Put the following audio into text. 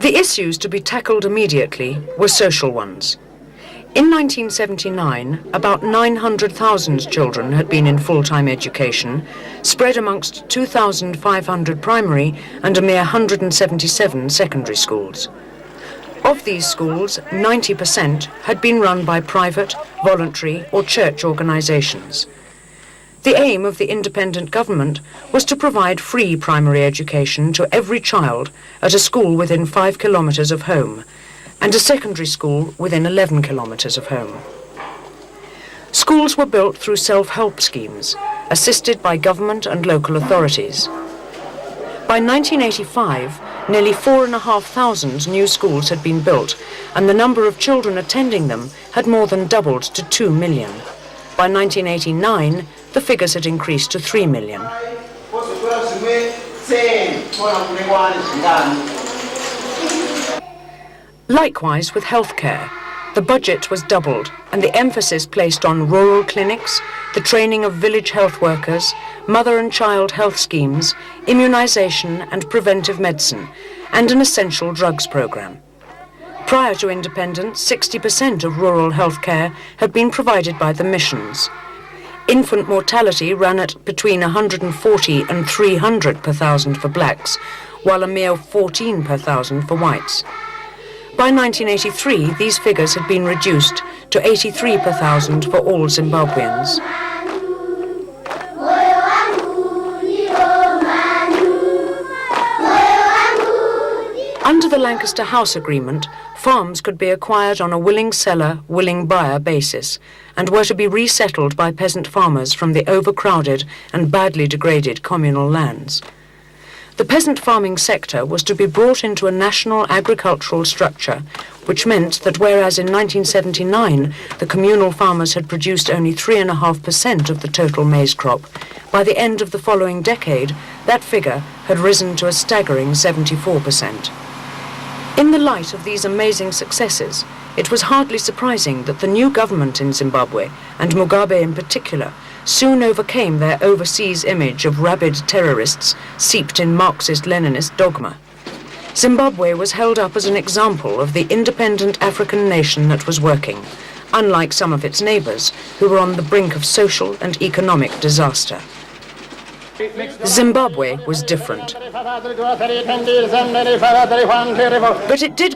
The issues to be tackled immediately were social ones. In 1979, about 900,000 children had been in full-time education, spread amongst 2,500 primary and a mere 177 secondary schools. Of these schools, 90% had been run by private, voluntary or church organizations. The aim of the independent government was to provide free primary education to every child at a school within 5 kilometres of home, and a secondary school within 11 kilometres of home. Schools were built through self-help schemes, assisted by government and local authorities. By 1985, nearly 4,500 new schools had been built, and the number of children attending them had more than doubled to 2 million. By 1989, the figures had increased to 3 million. Likewise with healthcare, the budget was doubled and the emphasis placed on rural clinics, the training of village health workers, mother and child health schemes, immunization and preventive medicine, and an essential drugs program. Prior to independence, 60% of rural healthcare had been provided by the missions. Infant mortality ran at between 140 and 300 per thousand for blacks, while a mere 14 per thousand for whites. By 1983, these figures had been reduced to 83 per thousand for all Zimbabweans. Under the Lancaster House Agreement, farms could be acquired on a willing seller, willing buyer basis, and were to be resettled by peasant farmers from the overcrowded and badly degraded communal lands. The peasant farming sector was to be brought into a national agricultural structure, which meant that whereas in 1979 the communal farmers had produced only 3.5% of the total maize crop, by the end of the following decade that figure had risen to a staggering 74%. In the light of these amazing successes, it was hardly surprising that the new government in Zimbabwe, and Mugabe in particular, soon overcame their overseas image of rabid terrorists seeped in Marxist-Leninist dogma. Zimbabwe was held up as an example of the independent African nation that was working, unlike some of its neighbours who were on the brink of social and economic disaster. Zimbabwe was different. But it did